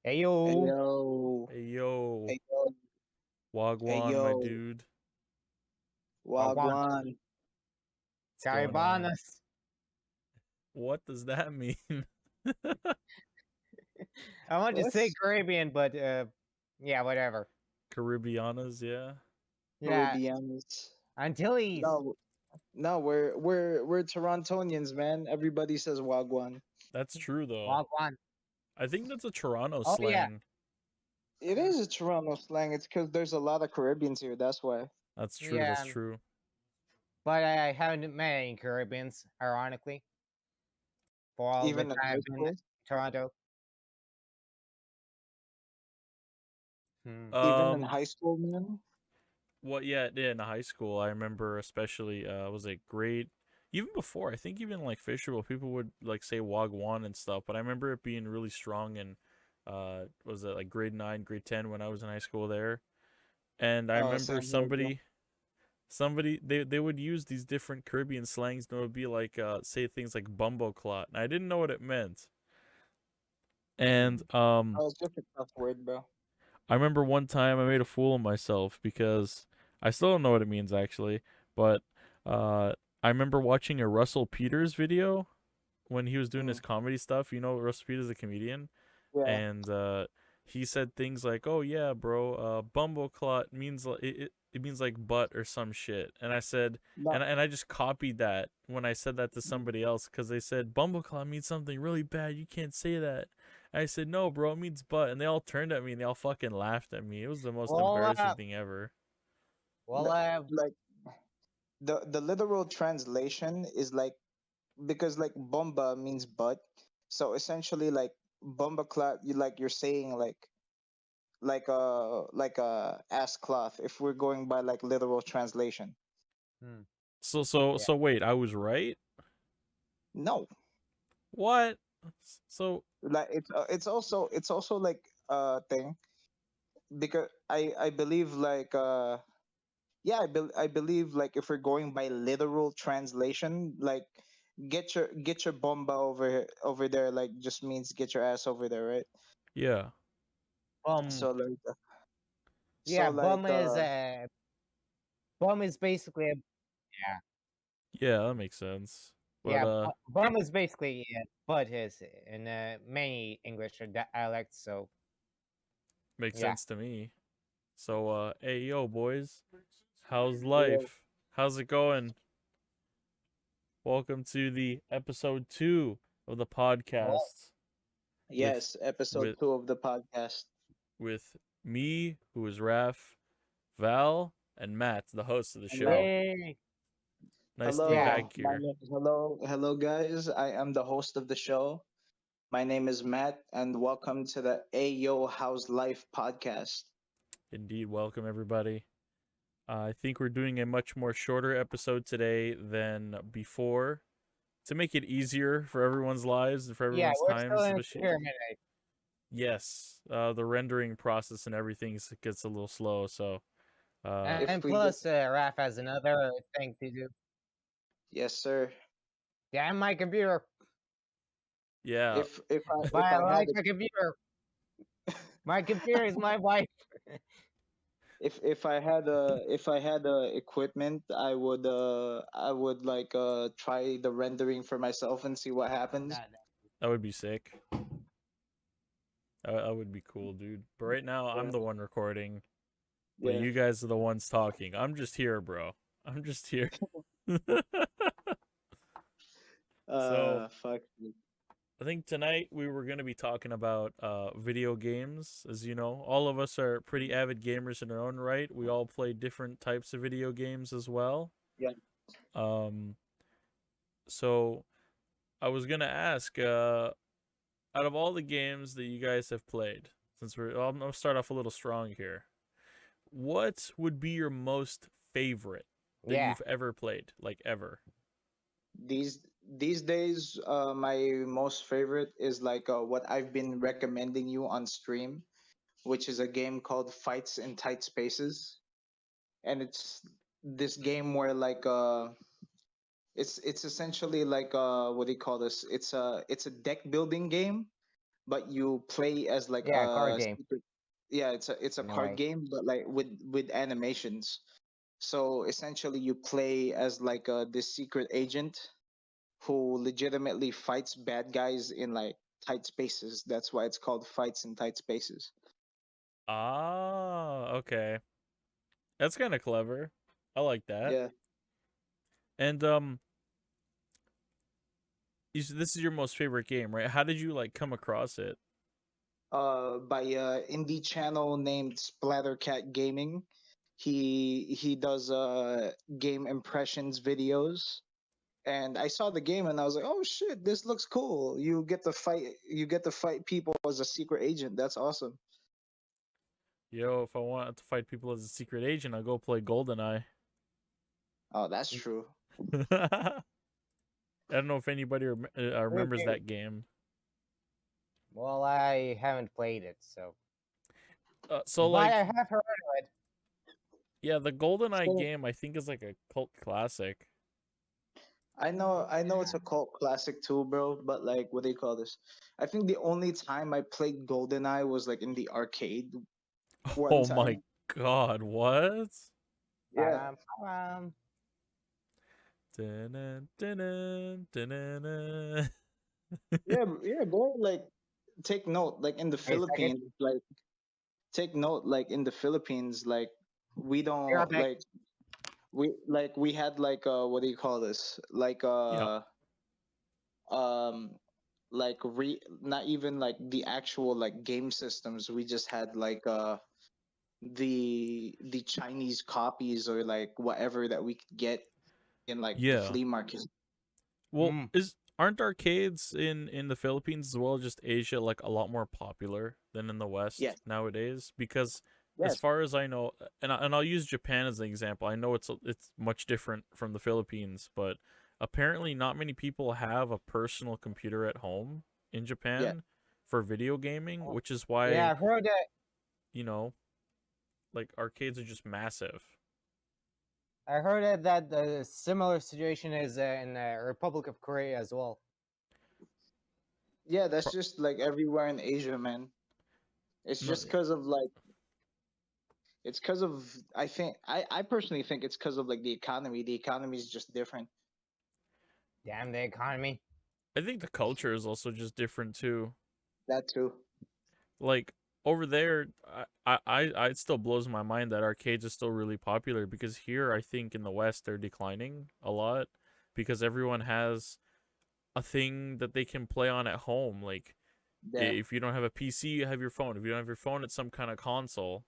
Ayyo, Ayo, Hey yo, ayo, Wagwan, my ayo, dude. wagwan, wagwan. What's going on? Caribanas. What does that mean? I want to say What's Caribbean, but yeah, whatever. Caribbeanas, yeah. Yeah, Caribbeans? Antilles, No, no, we're Torontonians, man. Everybody says wagwan. That's true though. wagwan. I think that's a Toronto Oh yeah, slang. It is a Toronto slang. It's because there's a lot of Caribbeans here. That's why. That's true, yeah, that's true. but I haven't met any Caribbeans, ironically, for all the Even in time high I've been in school, Toronto. Hmm. even in Um, high school, man. yeah, in high school, I remember especially, was it grade, even before, I think even like Fisherville, people would like say Wagwan and stuff, but I remember it being really strong in, was it like grade 9, grade 10 when I was in high school there? And I Oh, remember same here, bro. somebody they would use these different Caribbean slangs and it would be like say things like bumbo clot. And I didn't know what it meant. And Oh, it's just a tough word, bro. I remember one time I made a fool of myself because I still don't know what it means actually, but uh I remember watching a Russell Peters video when he was doing his Mm. comedy stuff. You know Russell Peters is a comedian, Yeah. and he said things like, "Oh yeah, bro, bumbleclot means it means like butt or some shit." And I said, No. and I just copied that when I said that to somebody else because they said bumbleclot means something really bad. You can't say that. I said, "No, bro, it means butt," and they all turned at me and they all fucking laughed at me. It was the most Well, embarrassing thing ever. well, No, like the literal translation is like because like bomba means butt, so essentially like bomba cloth, you're saying like a ass cloth if we're going by like literal translation. hmm, yeah, So wait, I was right. No, What? So like it's also like a thing because I believe like yeah, I believe like if we're going by literal translation, like get your bomba over there, like just means get your ass over there, right? yeah, bum. So like so Yeah, like bum is basically a yeah. yeah, that makes sense. But Yeah, bum is basically butt is in many English dialects. So makes yeah, sense to me. So, hey, yo, boys, how's yeah, life? How's it going? Welcome to the episode 2 of the well, podcast with yes, episode with 2 of the podcast. with me, who is Raff, Val, and Matt, the host of the And Matt. show. yay, Nice to be yeah, Hello, back my here. name hello guys. I am the host of the show. My name is Matt, and welcome to the Ayyo How's Life podcast. Indeed, welcome everybody. I think we're doing a much more shorter episode today than before to make it easier for everyone's lives and for yeah. everyone's We're still times, in especially. experiment. Yes, the rendering process and everything gets a little slow. So, uh, If And we get plus, Raff has another thing to do. Yes, sir. Damn my computer! yeah, If But I I had like my computer. My computer is my wife. if I had equipment, I would like try the rendering for myself and see what happens. that would be sick. That would be cool, dude. But right now, I'm Yeah, the one recording, but yeah. you guys are the ones talking. I'm just here, bro. I'm just here. So, Fuck. I think tonight we were going to be talking about video games. As you know, all of us are pretty avid gamers in our own right. We all play different types of video games as well. Yeah. Um, so I was gonna ask, out of all the games that you guys have played, since I'm gonna start off a little strong here. What would be your most favorite that Yeah, you've ever played, like ever? These days, my most favorite is like what I've been recommending you on stream, which is a game called Fights in Tight Spaces, and it's this game where like it's essentially like what do you call this? It's a deck building game, but you play as like Yeah, card a game secret. Yeah, it's a in a card way. game, but like with animations. So essentially, you play as like this secret agent who legitimately fights bad guys in like tight spaces. That's why it's called fights in tight spaces. Ah, okay. That's kind of clever. I like that. Yeah. And this is your most favorite game, right? How did you like come across it? By indie channel named Splattercat Gaming. He does game impressions videos, and I saw the game and I was like, oh shit, this looks cool. You get to fight people as a secret agent. That's awesome. Yo, if I want to fight people as a secret agent, I'll go play GoldenEye. Oh, that's true. I don't know if anybody Good remembers game. that game. Well, I haven't played it, so So but like, I have heard of it. yeah, the GoldenEye So game I think is like a cult classic. I know it's a cult classic too, bro. But like, what do you call this? I think the only time I played GoldenEye was like in the arcade one Oh my time. god, what? Yeah. Um, Dun-dun, dun-dun, dun-dun-dun. Yeah, yeah, bro. Like, take note. Like in the wait a second. Philippines, like take note. Like in the Philippines, like we Be right don't back. we had like what do you call this? Yeah, Um like not even like the actual like game systems. We just had like the Chinese copies or like whatever that we could get in like the yeah. flea market. Well, Mm, is aren't arcades in the Philippines as well, just Asia, like a lot more popular than in the West Yes, nowadays? Because as yes, far as I know, and I'll use Japan as an example. I know it's much different from the Philippines, but apparently not many people have a personal computer at home in yeah. Japan for video gaming, oh, which is yeah, why, I've heard that. you know, like arcades are just massive. I heard that the similar situation is in the Republic of Korea as well. Yeah, that's Pro- just like everywhere in Asia, man. It's No, just because of like it's because of I personally think it's because of like the economy. The economy is just different. Damn the economy. I think the culture is also just different too. That too. Like over there, it still blows my mind that arcades are still really popular because here I think in the West they're declining a lot because everyone has a thing that they can play on at home. Like Yeah, if you don't have a PC, you have your phone. If you don't have your phone, it's some kind of console.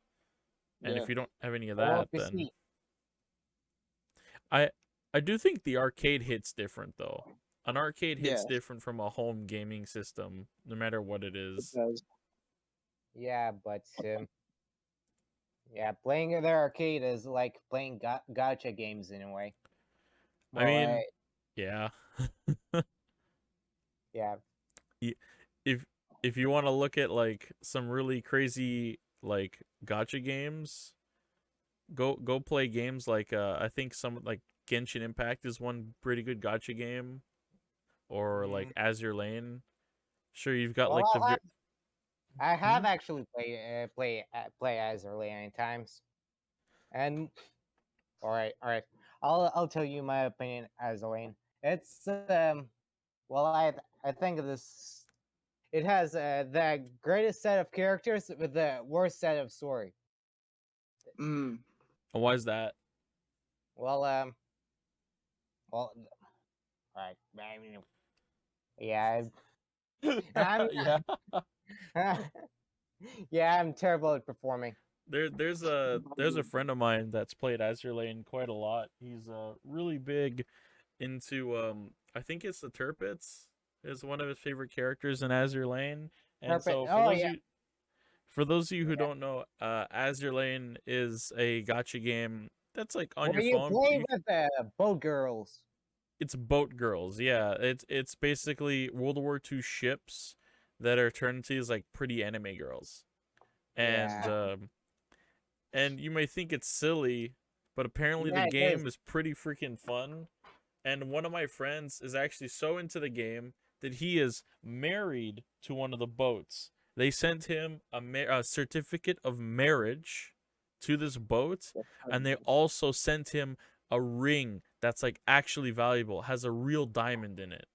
And yeah, if you don't have any of Or that, PC. then I I do think the arcade hits different though. An arcade yeah. hits different from a home gaming system, no matter what it It is. does. Yeah, but yeah, playing at the arcade is like playing gacha games in a way. I Well, mean, yeah. yeah, Y- if if you want to look at like some really crazy like gotcha games, go play games like I think some like Genshin Impact is one pretty good gotcha game, or like mm, Azure Lane. Sure, you've got well, like the I hmm? have actually play as early any times, and all right, I'll tell you my opinion as Elaine. It's well, I think this it has the greatest set of characters with the worst set of story. Mm. Why is that? Well, well, all right, I mean, yeah, I'm Yeah. yeah, I'm terrible at performing. There's a friend of mine that's played Azure Lane quite a lot. He's really big into I think it's the Turpits is one of his favorite characters in Azure Lane. And Carpet. so Oh yeah, for those of you who yeah. don't know, Azure Lane is a gotcha game that's like on Where your you phone. play with the boat girls? It's boat girls, yeah. It's basically World War II ships that are turned into these like pretty anime girls, and Yeah, you may think it's silly, but apparently the yeah, it is. game is pretty freaking fun. And one of my friends is actually so into the game that he is married to one of the boats. They sent him a certificate of marriage to this boat, and they also sent him a ring that's like actually valuable, has a real diamond in it.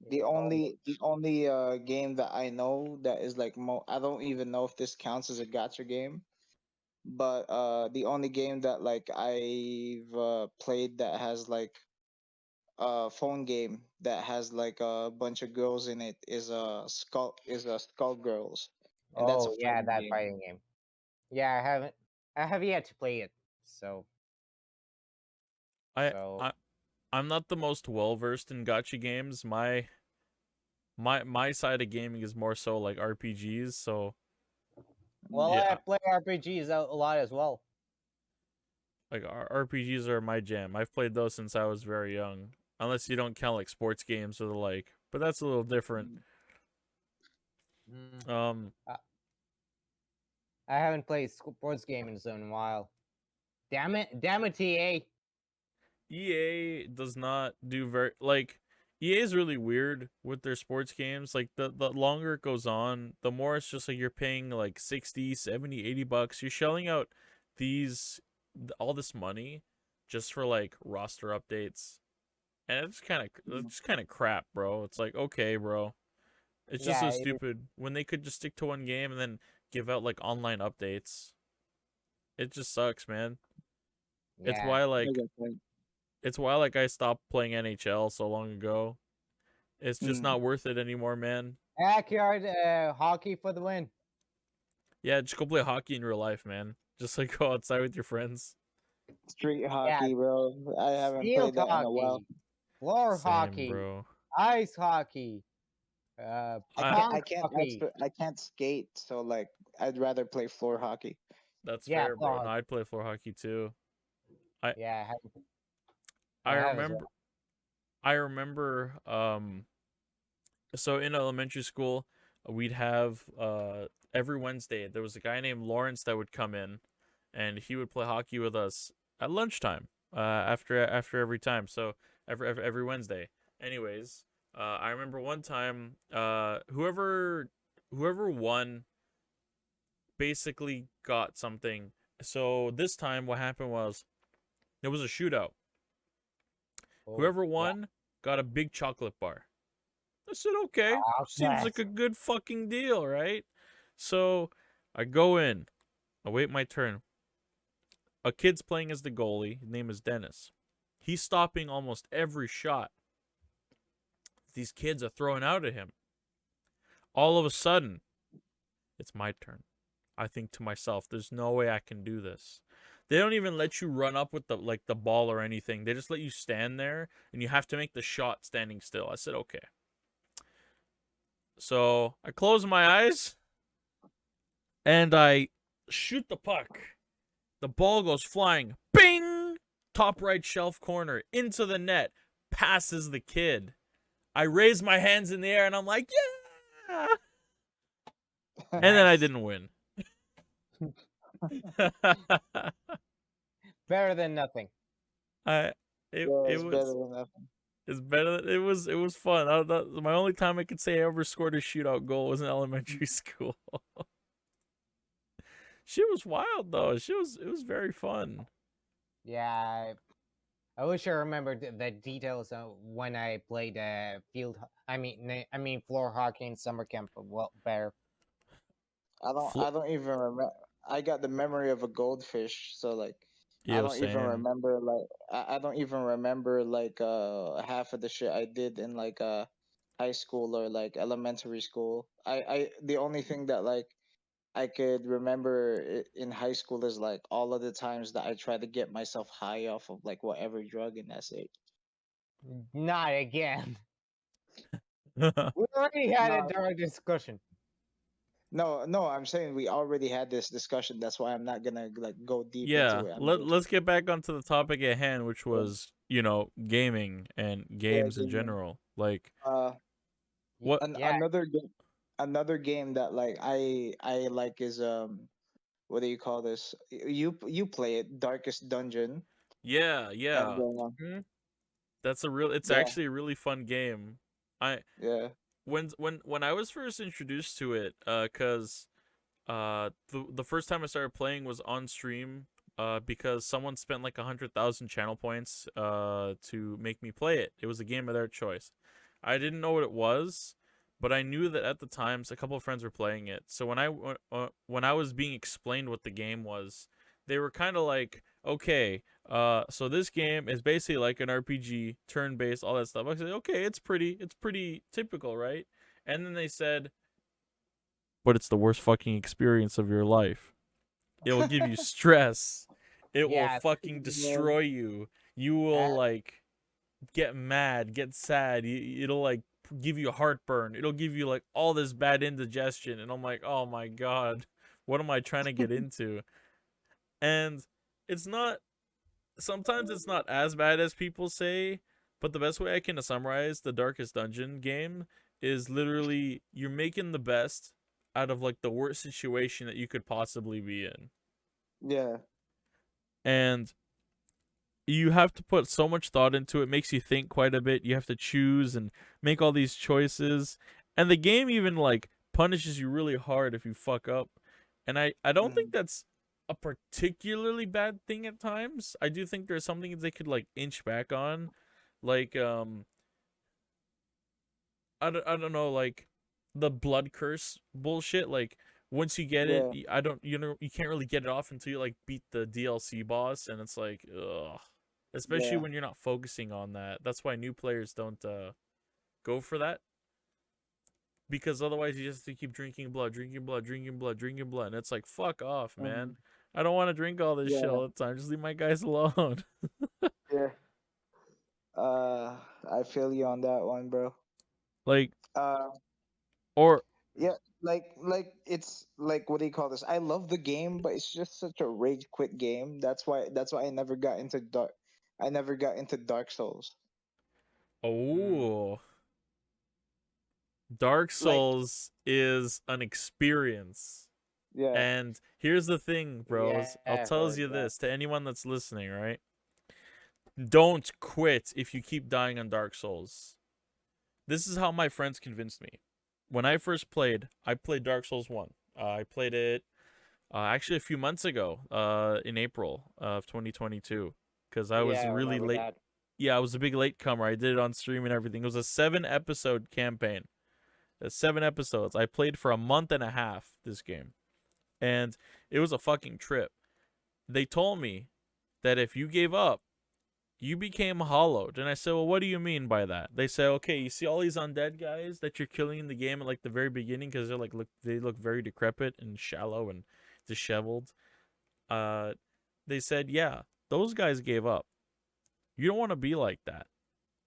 The only game that I know that is like I don't even know if this counts as a gacha game, but the only game that like I've played that has like a phone game that has like a bunch of girls in it is a Skull Girls, and that's a Oh yeah, fighting that game. fighting game. Yeah, I have yet to play it. So I so I I'm not the most well versed in gacha games. My side of gaming is more so like RPGs. So well, yeah, I play RPGs a lot as well. like RPGs are my jam. I've played those since I was very young. Unless you don't count like sports games or the like, but that's a little different. Mm. Um, Uh, I haven't played sports games in a while. Damn it, TA. EA does not do very like EA is really weird with their sports games. Like the longer it goes on, the more it's just like you're paying like 60, 70, $80. You're shelling out these all this money just for like roster updates. And it's kind of crap, bro. It's like, okay, bro. It's just so Yeah, stupid when they could just stick to one game and then give out like online updates. It just sucks, man. It's yeah. why I like guess, like, I stopped playing NHL so long ago. It's just mm, not worth it anymore, man. Backyard hockey for the win. Yeah, just go play hockey in real life, man. Just like go outside with your friends. street Yeah, hockey, bro. I haven't field played that in a while. hockey, floor Same, hockey, bro. ice hockey, I I can't pong I can't hockey. I can't skate, so like I'd rather play floor hockey. That's Yeah, fair, floor bro. No, hockey. I'd play floor hockey too. I Yeah, I I have as remember well. I remember so in elementary school we'd have every Wednesday there was a guy named Lawrence that would come in and he would play hockey with us at lunchtime after every time. So every Wednesday. Anyways, I remember one time whoever won basically got something. So this time what happened was there was a shootout. Oh, Whoever yeah. won got a big chocolate bar. I said, okay, seems like Chocolate. a good fucking deal, right? So I go in, I wait my turn. A kid's playing as the goalie. His name is Dennis. He's stopping almost every shot these kids are throwing out at him. All of a sudden, it's my turn. I think to myself, there's no way I can do this. They don't even let you run up with the ball or anything. They just let you stand there and you have to make the shot standing still. I said, okay. So I close my eyes and I shoot the puck. The ball goes flying, bing, top right shelf corner into the net, passes the kid. I raise my hands in the air and I'm like, yeah. And then I Nice. didn't win. Better than nothing. I it Yeah, it it's better was than nothing. it's better. It was fun. My only time I could say I ever scored a shootout goal was in elementary school. She was wild though. It was very fun. Yeah, I wish I remembered the details of when I played I mean floor hockey in summer camp. Well, better. Flo- I don't even remember. I got the memory of a goldfish, so like I Yo, don't even same. remember like I don't even remember like half of the shit I did in like high school or like elementary school. I the only thing that like I could remember in high school is like all of the times that I tried to get myself high off of like whatever drug, and that's it. Not again. We already had a No, direct discussion. no, I'm saying we already had this discussion. That's why I'm not gonna like go deep Yeah, into it. I'm just let's get back onto the topic at hand, which yeah, was, gaming and yeah, games in gaming. general. Like Uh, what Yeah, another game that like I like is what do you call this? You play it, Darkest Dungeon. Yeah, And yeah. mhm. That's a real it's yeah, actually a really fun game. Yeah. When I was first introduced to it, cause the first time I started playing was on stream, because someone spent like 100,000 channel points to make me play it. It was a game of their choice. I didn't know what it was, but I knew that at the times a couple of friends were playing it. So when I was being explained what the game was, they were kind of like, okay, so this game is basically like an RPG, turn-based, all that stuff. I said, okay, it's pretty typical, right? And then they said, but it's the worst fucking experience of your life. It will give you stress. It will Yeah, fucking destroy you. You will like get mad, get sad. It'll like give you heartburn. It'll give you like all this bad indigestion. And I'm like, oh my god, what am I trying to get into? And it's not. Sometimes it's not as bad as people say. But the best way I can summarize the Darkest Dungeon game is literally you're making the best out of like the worst situation that you could possibly be in. Yeah. And you have to put so much thought into it. It makes you think quite a bit. You have to choose and make all these choices. And the game even like punishes you really hard if you fuck up. And I don't think that's a particularly bad thing at times. I do think there's some things they could like inch back on. Like I don't know, like the blood curse bullshit. Like once you get it, Yeah. I don't, you know, you can't really get it off until you like beat the DLC boss, and it's like, ugh. Especially Yeah. when you're not focusing on that. That's why new players don't go for that, because otherwise you just have to keep drinking blood, drinking blood, drinking blood, drinking blood, and it's like, fuck off, man. I don't want to drink all this shit Yeah. all the time. Just leave my guys alone. Yeah. I feel you on that one, bro. Like, Uh, or yeah, like it's like, what do you call this? I love the game, but it's just such a rage quit game. That's why I never got into Dark Souls. oh, Dark Like, Souls is an experience. yeah. And here's the thing, bros. yeah, I'll I've tell heard you that. this to anyone that's listening, right? Don't quit if you keep dying on Dark Souls. This is how my friends convinced me. When I first played, I played Dark Souls 1. I played it actually a few months ago, in April of 2022, because I Yeah, was I really remember late. that. Yeah, I was a big latecomer. I did it on stream and everything. It was a 7-episode campaign. 7 episodes. I played for a month and a half this game, and it was a fucking trip. They told me that if you gave up, you became hollowed. And I said, well, what do you mean by that? They say, okay, you see all these undead guys that you're killing in the game at like the very beginning, because they're like, they look very decrepit and shallow and disheveled. Uh, they said, yeah, those guys gave up. You don't want to be like that.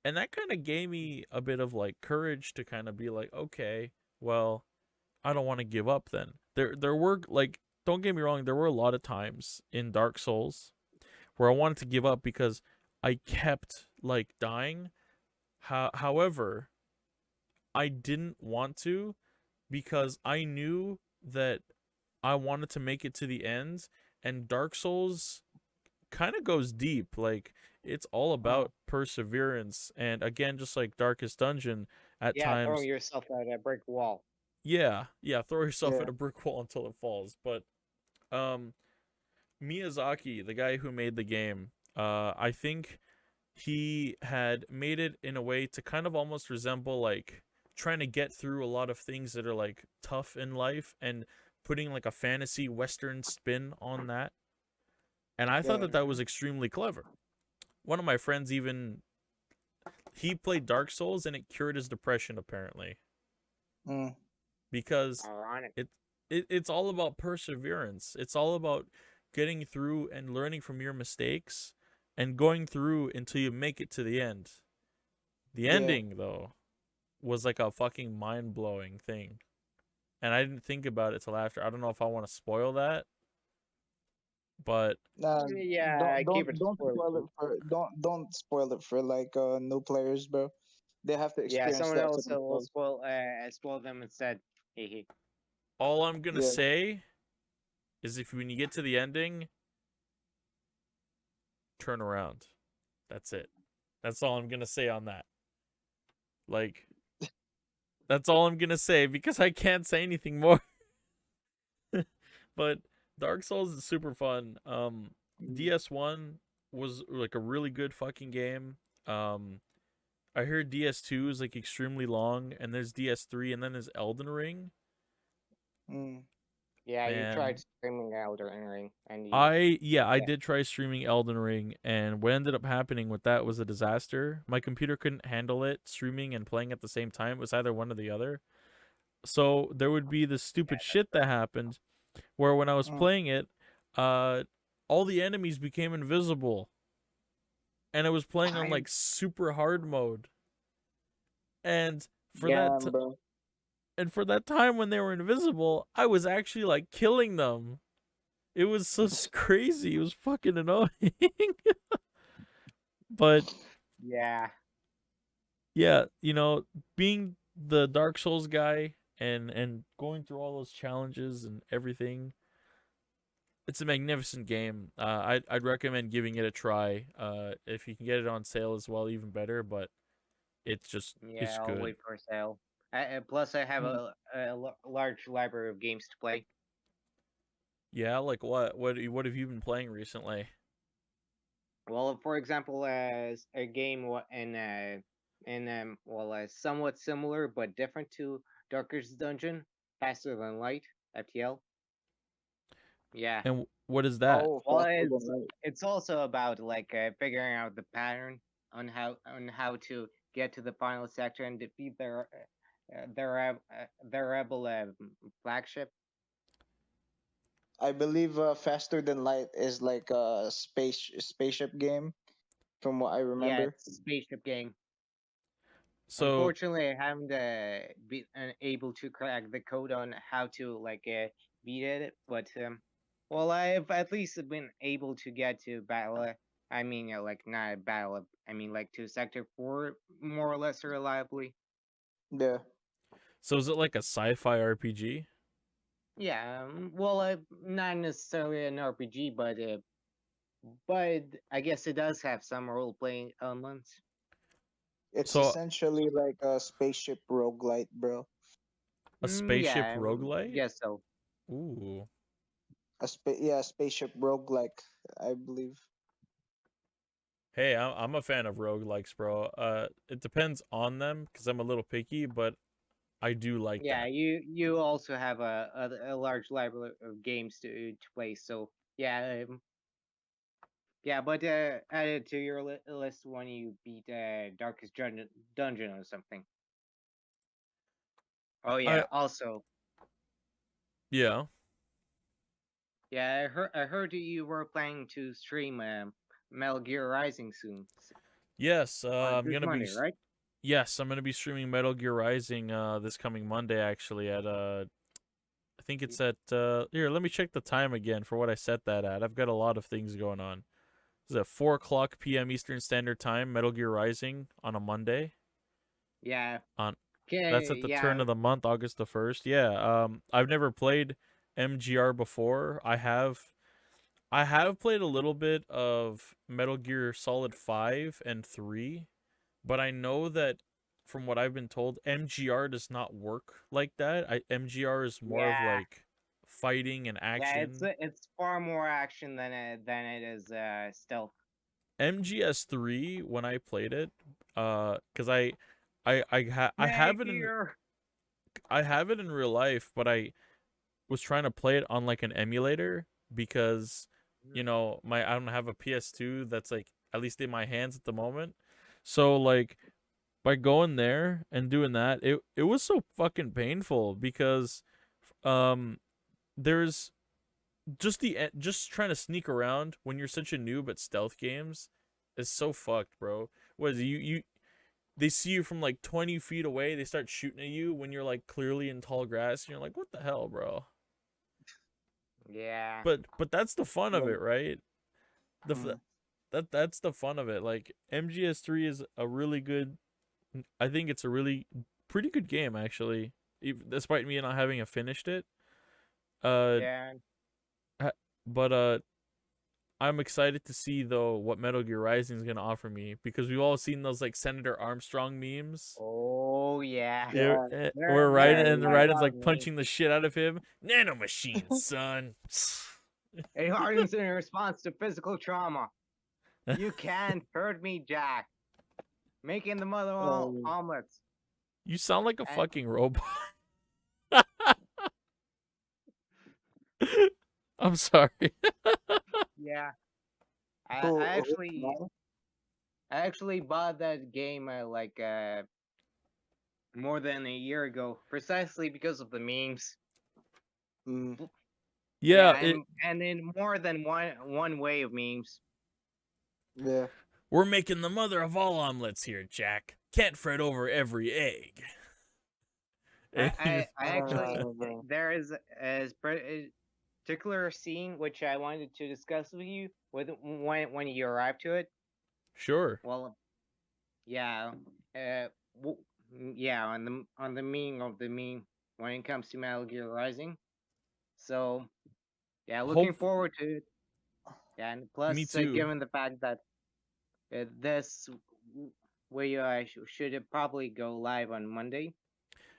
And that kind of gave me a bit of like courage to kind of be like, okay, well, I don't want to give up then. There were like, don't get me wrong, there were a lot of times in Dark Souls where I wanted to give up because I kept like dying. However, I didn't want to, because I knew that I wanted to make it to the end, and Dark Souls kind of goes deep. Like it's all Mm. about perseverance, and again, just like Darkest Dungeon, at Yeah, throwing times, yourself at a brick wall. yeah, throw yourself Yeah. at a brick wall until it falls. But um, Miyazaki, the guy who made the game, I think he had made it in a way to kind of almost resemble like trying to get through a lot of things that are like tough in life and putting like a fantasy western spin on that. And I thought Yeah. that that was extremely clever. One of my friends even, he played Dark Souls and it cured his depression apparently, Mm. because Ironic. it's all about perseverance. It's all about getting through and learning from your mistakes and going through until you make it to the end. The Yeah. ending though was like a fucking mind-blowing thing. And I didn't think about it till after. I don't know if I want to spoil that, but Nah, Yeah, keep it don't spoiler spoil it free. for don't spoil it for like new players, bro. They have to Yeah, experience someone that for else will themselves. spoil them instead. Hehe. all I'm going to Yeah. say is if when you get to the ending, turn around. That's it. That's all I'm going to say on that. Like That's all I'm gonna say because I can't say anything more. But Dark Souls is super fun. Mm. DS1 was like a really good fucking game. Um, I heard DS2 is like extremely long, and there's DS3, and then there's Elden Ring. Mm. Yeah, you tried Man, streaming Elden Ring, and I yeah, did try streaming Elden Ring, and what ended up happening with that was a disaster. My computer couldn't handle it streaming and playing at the same time. It was either one or the other. So there would be this stupid shit that happened where when I was Mm. playing it, uh, all the enemies became invisible, and I was playing on I like super hard mode. And for yeah, that bro. and for that time when they were invisible, I was actually like killing them. It was so crazy. It was fucking annoying. But yeah, yeah, being the Dark Souls guy and going through all those challenges and everything, it's a magnificent game. I'd recommend giving it a try. If you can get it on sale as well, even better. But it's yeah. I'll good. wait for a sale. Plus, I have Mm. a large library of games to play. Yeah, like what have you been playing recently? Well, for example, as a game somewhat similar but different to Darkest Dungeon, Faster Than Light, FTL. Yeah. And what is that? Oh, Well, faster than light. it's also about like figuring out the pattern on how to get to the final sector and defeat their rebel flagship. I believe faster than light is like a spaceship game, from what I Yeah, remember. it's a spaceship game. So Unfortunately, I haven't been able to crack the code on how to beat it, but well, I've at least been able to get to battle. I mean, like not a battle. I mean, like to sector 4 more or less reliably. Yeah. so is it like a sci-fi RPG? Yeah, well, not necessarily an RPG, but I guess it does have some role playing elements. It's So essentially like a spaceship roguelite, bro. a spaceship Yeah, roguelite? guess so. Ooh. Spaceship roguelike, I believe. Hey, I'm a fan of roguelikes, bro. It depends on them because I'm a little picky, but I do like Yeah, that. you also have a large library of games to play. So yeah, yeah, but add it to your list when you beat Dungeon or something. Oh I yeah, also Yeah. yeah, I heard you were planning to stream Metal Gear Rising soon Yes, on this Monday, right? I'm gonna be streaming Metal Gear Rising this coming Monday actually at I think it's at here, let me check the time again for what I set that at. I've got a lot of things going on. Is it 4 o'clock p.m. Eastern Standard Time, Metal Gear Rising on a Monday? Yeah. On That's Okay. at the turn Yeah. of the month, August the 1st. Yeah, I've never played MGR before. I have played a little bit of Metal Gear Solid 5 and 3, but I know that from what I've been told, MGR does not work like that. MGR is more of Yeah. like fighting and Yeah. action. It's far more action than it is stealth. MGS3 when I played it, cuz I have it in Meteor. real life, but I was trying to play it on like an emulator because I don't have a PS2 that's like at least in my hands at the moment. So like by going there and doing that, it was so fucking painful because um there's just trying to sneak around when you're such a noob at stealth games is so fucked, bro. What is it, you they see you from like 20 feet away, they start shooting at you when you're like clearly in tall grass and you're like, what the hell, bro? Yeah. But that's the fun of Like, it, right? The mm. that's the fun of it. Like MGS3 is a really good. I think it's a really pretty good game actually, despite me not having finished it. Uh, Yeah. ha- but I'm excited to see though what Metal Gear Rising is gonna offer me, because we've all seen those like Senator Armstrong memes. Oh yeah. Yeah, Yeah, where There Raiden is yeah, and quite a Raiden's lot of like memes. punching the shit out of him. Nanomachine, son. A Hardens in response to physical trauma. You can't hurt me, Jack. Making the mother um, omelets. You sound like a And fucking robot. I'm sorry. yeah, I, who, I who, actually I actually bought that game like more than a year ago, precisely because of the memes. mm, Yeah, Yeah, and in more than one way of memes. yeah, we're making the mother of all omelets here, Jack. Can't fret over every egg. I actually bro. there is a particular scene which I wanted to discuss with you with when you arrive to it. Sure. Well, yeah, yeah, on the meaning of the meme when it comes to Metal Gear Rising. So yeah, looking Hope forward to it. Yeah, and me plus, too. given the fact that this we should probably go live on Monday.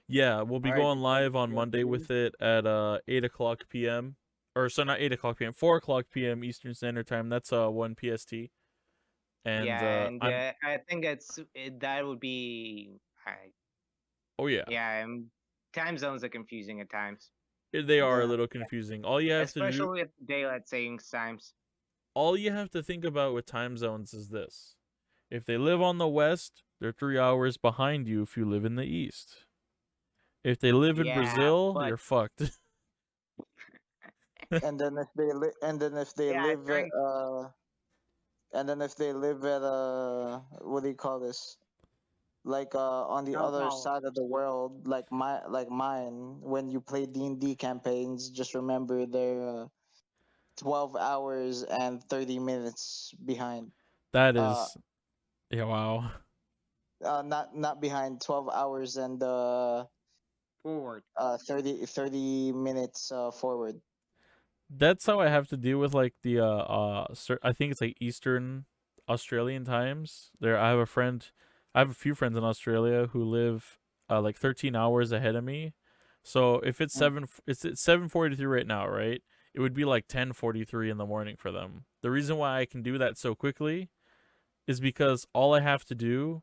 Yeah, we'll be Or is going it going to live on be on Monday Tuesday? with it at 8 o'clock p.m. Or so not 8 o'clock p.m. 4 o'clock p.m. Eastern Standard Time. That's 1 PST. And Yeah, and I'm I think that would be oh yeah, yeah. Time zones are confusing at times, they are a Yeah, little confusing. All you have to do, especially with daylight savings times. all you have to think about with time zones is this: if they live on the west, they're 3 hours behind you if you live in the east. If they live in Yeah, Brazil, but you're fucked. and then if they and then if they yeah, live at and then if they live at what do you call this? Like on the Sao other Paulo. side of the world, like mine. When you play D&D campaigns, just remember they're 12 hours and 30 minutes behind. That Uh, is, yeah, wow. not behind. 12 hours and Forward. 30 minutes forward. That's how I have to deal with like the I think it's like Eastern Australian times. There, I have a few friends in Australia who live like 13 hours ahead of me. So if Mm. it's 7:43 right now, right? It would be like 10:43 in the morning for them. The reason why I can do that so quickly is because all I have to do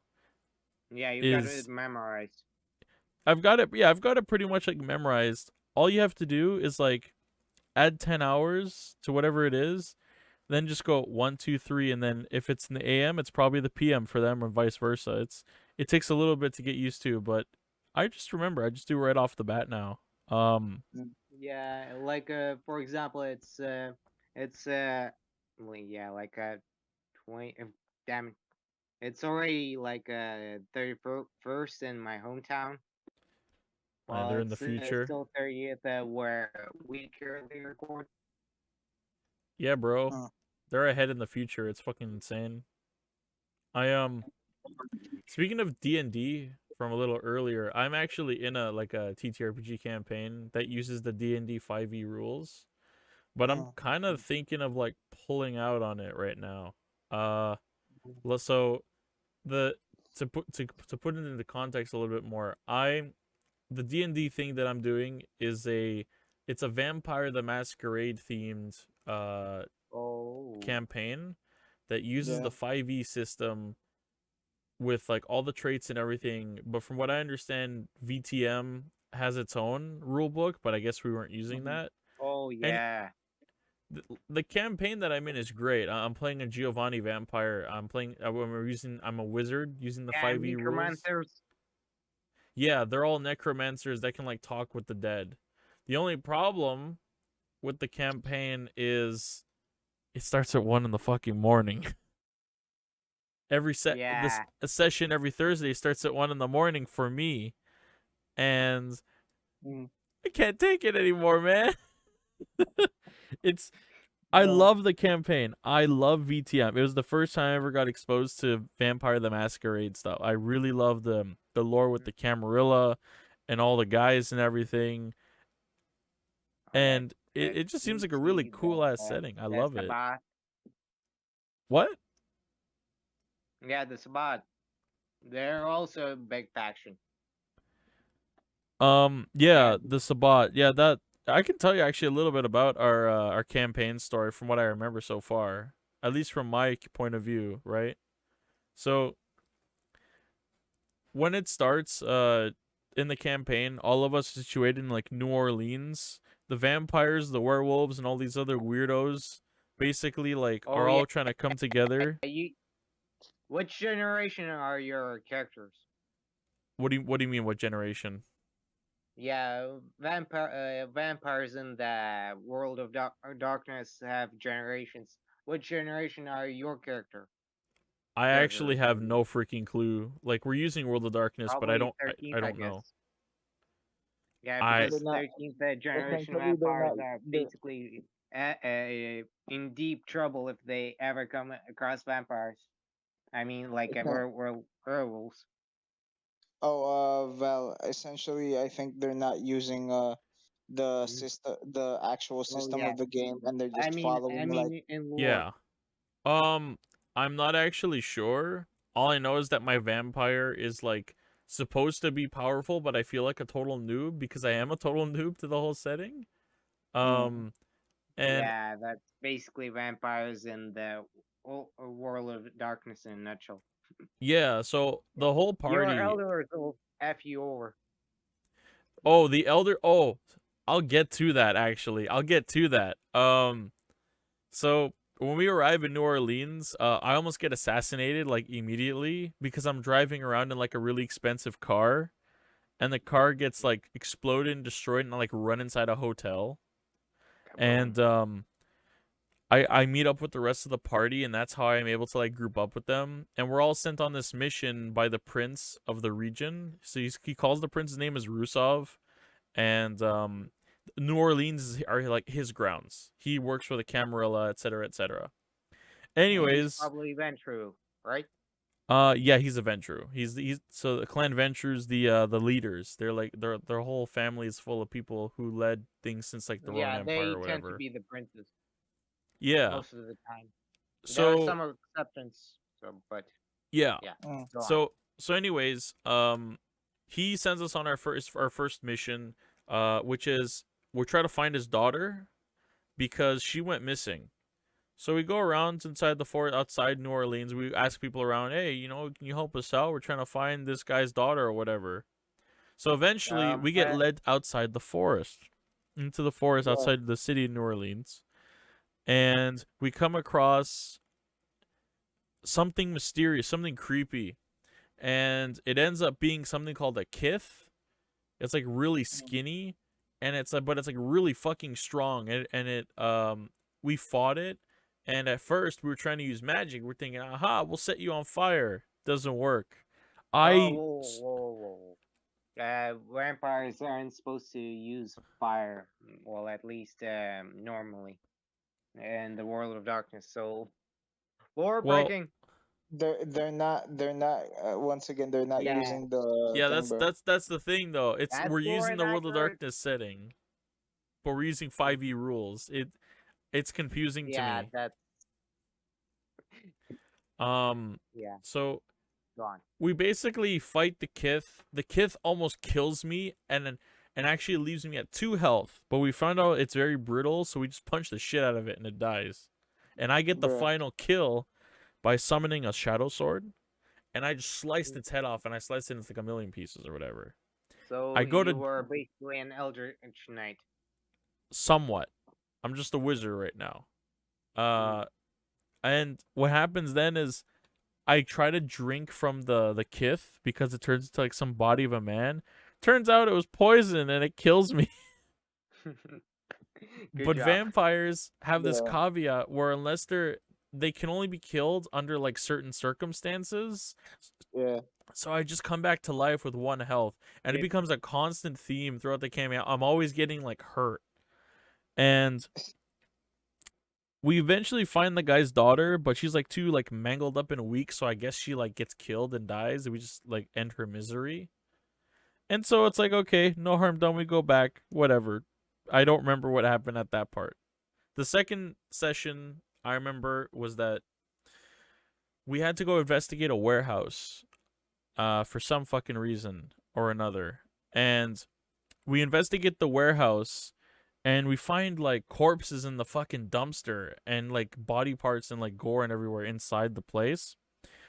Yeah, you got it is memorized. I've got it. Yeah, I've got it pretty much like memorized. All you have to do is like add 10 hours to whatever it is, then just go 1, 2, 3, and then if it's in the AM, it's probably the PM for them, or vice versa. It takes a little bit to get used to, but I just remember, I just do right off the bat now. Yeah, like for example, it's well, yeah, like 20. Damn, it, it's already like 31st in my hometown. And Well, they're in the it's future. still 30th where we currently record. Yeah, bro, Mm. they're ahead in the future. It's fucking insane. I speaking of D&D from a little earlier, I'm actually in a like a TTRPG campaign that uses the D&D 5e rules. But I'm Mm. kind of thinking of like pulling out on it right now. Uh, so the to put it into context a little bit more, the D&D thing that I'm doing is it's a Vampire the Masquerade themed Oh, campaign that uses Yeah. the 5e system with like all the traits and everything. But from what I understand, VTM has its own rule book, but I guess we weren't using Mhm. that. oh And yeah. the campaign that I'm in is great. I'm playing a Giovanni vampire. I'm a wizard using the Yeah, 5e rules. necromancers. Yeah, they're all necromancers that can like talk with the dead. The only problem with the campaign is it starts at 1 in the fucking morning. Yeah, A session every Thursday starts at 1 in the morning for me, and Mm. I can't take it anymore, man. it's I Yeah. love the campaign. I love VTM. It was the first time I ever got exposed to Vampire the Masquerade stuff. I really love the lore with the Camarilla and all the guys and everything. all right. And it just seems like a really See cool ass setting. I the love it. Sabbath. What? Yeah, the Sabat. They're also a big faction. Yeah, And the Sabat. Yeah, that I can tell you actually a little bit about our campaign story from what I remember so far, at least from my point of view, right? So when it starts, in the campaign, all of us are situated in like New Orleans. The vampires, the werewolves, and all these other weirdos, basically like oh are yeah, all trying to come together. you. Which generation are your characters? What do you mean? What generation? Yeah, vampires in the world of darkness have generations. Which generation are your I actually characters? I have mean, no freaking clue. Like we're using World of Darkness, but probably I 13th, I don't know. guess. Yeah, I They're because not 13th generation essentially. They're not. vampires are They're, basically in deep trouble if they ever come across vampires. I mean, like it's not. werewolves. Well, essentially, I think they're not using the Mm. system, the actual Oh system yeah, of the game, and they're I just mean, following like. in lore. yeah. Um, I'm not actually sure. All I know is that my vampire is like supposed to be powerful, but I feel like a total noob because I am a total noob to the whole setting. Mm, Um, and Yeah, that's basically vampires in the world of darkness in a nutshell. yeah, so the whole Your party. elders will F you over. Oh, the elder. Oh, I'll get to that actually. I'll get to that. So when we arrive in New Orleans, I almost get assassinated like immediately because I'm driving around in like a really expensive car, and the car gets like exploded and destroyed, and I like run inside a hotel, Kaboom. and I meet up with the rest of the party, and that's how I'm able to like group up with them, and we're all sent on this mission by the prince of the region. So he calls the prince's name is Rusov, and New Orleans are like his grounds. He works for the Camarilla, etc., etc. And he's Anyways, probably Ventru, right? yeah, he's a Ventru. He's so the clan Ventru's the leaders. They're like their whole family is full of people who led things since like the Roman Yeah, Empire they or tend to whatever. be the princes Yeah. most of the time. There are So some exceptions, but yeah. yeah, mm, go on. So anyways, he sends us on our first mission, which is we're trying to find his daughter because she went missing. So we go around inside the fort outside New Orleans. We ask people around, hey, can you help us out? We're trying to find this guy's daughter or whatever. So eventually Um, we get uh, led outside the forest, into the forest yeah. outside the city of New Orleans. And we come across something mysterious, something creepy. And it ends up being something called a kith. It's like really Mm. skinny. And it's like, but it's like really fucking strong. And it, we fought it. And at first we were trying to use magic. We're thinking, aha, we'll set you on fire. Doesn't work. oh, I whoa. Vampires aren't supposed to use fire, well, at least normally in the world of darkness. So, lore well, breaking. They're not once again they're not Yeah, using the yeah, thing, bro. that's the thing though. It's that's we're lore using the World of inaccurate. Darkness setting, but we're using 5e rules. It's confusing to Yeah, me. that's Um, yeah. so Gone. we basically fight the Kith. The Kith almost kills me and actually leaves me at 2 health. But we found out it's very brittle, so we just punch the shit out of it and it dies. And I get the Bro, final kill by summoning a shadow sword, and I just sliced its head off, and I sliced it into like a million pieces or whatever. So I go you to were basically an Eldritch Knight. somewhat. I'm just a wizard right now. And what happens then is I try to drink from the kith because it turns into like some body of a man. Turns out it was poison and it kills me. Good But job. vampires have this yeah. caveat where unless they can only be killed under like certain circumstances. Yeah. So I just come back to life with 1 health, and it Yep. becomes a constant theme throughout the campaign. I'm always getting like hurt. And we eventually find the guy's daughter, but she's like too like mangled up and weak, so I guess she like gets killed and dies, and we just like end her misery. And so it's like, okay, no harm done, we go back, whatever. I don't remember what happened at that part. The second session I remember was that we had to go investigate a warehouse for some fucking reason or another. And we investigate the warehouse and we find like corpses in the fucking dumpster and like body parts and like gore and everywhere inside the place.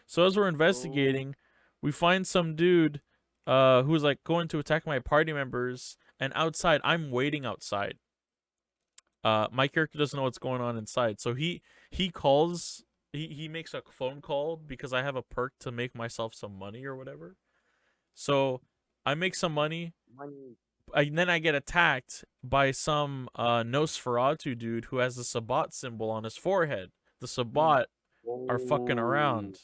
So as we're investigating, we find some dude who's like going to attack my party members, and outside I'm waiting outside. My character doesn't know what's going on inside. So he calls, he makes a phone call because I have a perk to make myself some money or whatever. So I make some money. And then I get attacked by some Nosferatu dude who has a Sabat symbol on his forehead. The Sabat are fucking around.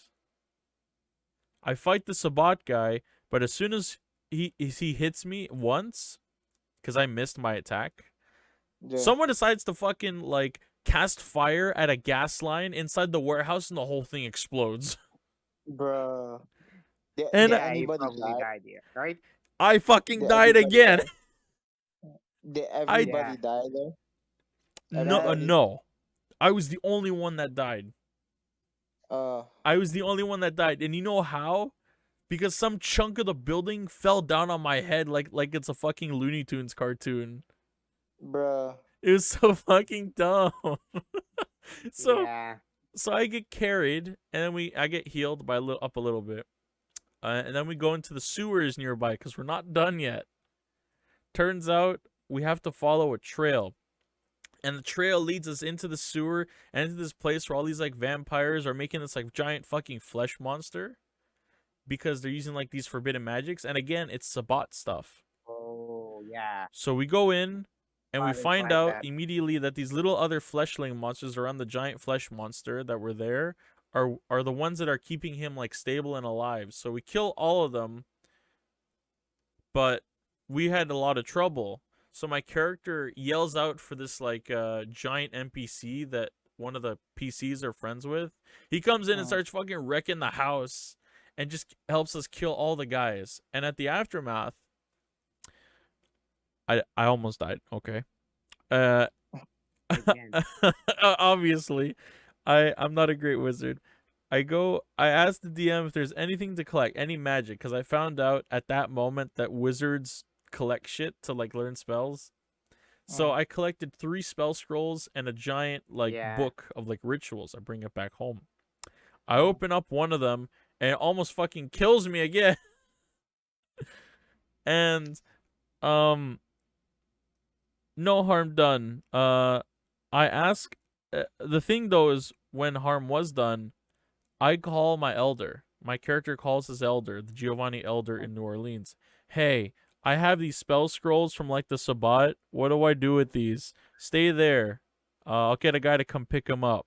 I fight the Sabat guy, but as soon as he hits me once, because I missed my attack, someone decides to fucking like cast fire at a gas line inside the warehouse and the whole thing explodes. Bruh. Did Yeah, you anybody probably die? died here, right? I fucking Did died everybody again. Did everybody die there? Everybody? No. I was the only one that died. Uh, I was the only one that died. And you know how? Because some chunk of the building fell down on my head like it's a fucking Looney Tunes cartoon. bruh. It was so fucking dumb. So Yeah. so I get carried, and then I get healed by up a little bit. And then we go into the sewers nearby because we're not done yet. Turns out we have to follow a trail. And the trail leads us into the sewer and into this place where all these like vampires are making this like giant fucking flesh monster because they're using like these forbidden magics. And again, it's Sabat stuff. Oh, yeah. So we go in and we It's find like out that. immediately that these little other fleshling monsters around the giant flesh monster that were there are the ones that are keeping him like stable and alive. So we kill all of them, but we had a lot of trouble. So my character yells out for this like giant NPC that one of the PCs are friends with. He comes in and starts fucking wrecking the house and just helps us kill all the guys. And at the aftermath, I almost died. Okay. Again. Obviously, I'm not a great wizard. I asked the DM if there's anything to collect, any magic, because I found out at that moment that wizards collect shit to like learn spells. So I collected 3 spell scrolls and a giant like book of like rituals. I bring it back home. I open up one of them and it almost fucking kills me again. And no harm done. I ask the thing though is when harm was done, I call my elder. My character calls his elder, the Giovanni elder in New Orleans. Hey, I have these spell scrolls from like the Sabbat. What do I do with these? Stay there. I'll get a guy to come pick them up.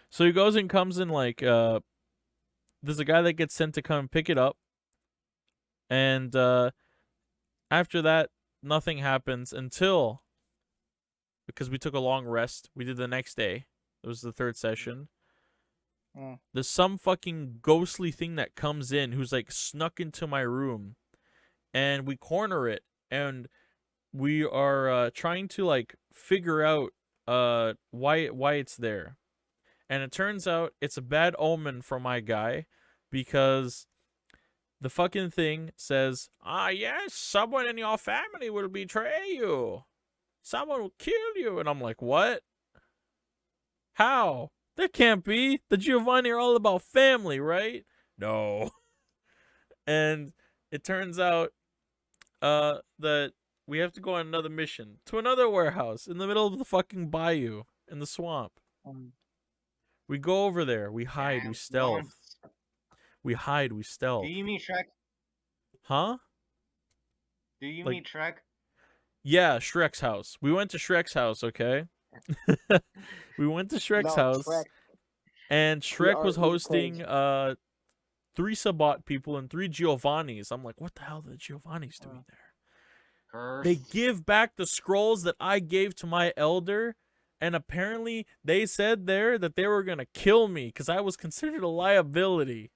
So he goes and comes in like there's a guy that gets sent to come pick it up. And after that, nothing happens until, because we took a long rest. We did the next day. It was the 3rd session. There's some fucking ghostly thing that comes in who's like snuck into my room. And we corner it, and we are trying to like figure out why it's there. And it turns out it's a bad omen for my guy, because the fucking thing says, yes, someone in your family will betray you. Someone will kill you. And I'm like, what? How? That can't be. The Giovanni are all about family, right? No. And it turns out that we have to go on another mission to another warehouse in the middle of the fucking bayou in the swamp. We go over there. We hide. We stealth. We hide. We stealth. Do you mean Shrek? Huh? Do you Like- mean Shrek? Yeah, Shrek's house. We went to Shrek's house, okay? We went to Shrek's house, Shrek. and Shrek was TRE hosting cringe. 3 Sabat people and 3 Giovannis. I'm like, what the hell are the Giovannis doing there? Curse. They give back the scrolls that I gave to my elder, and apparently they said there that they were going to kill me because I was considered a liability.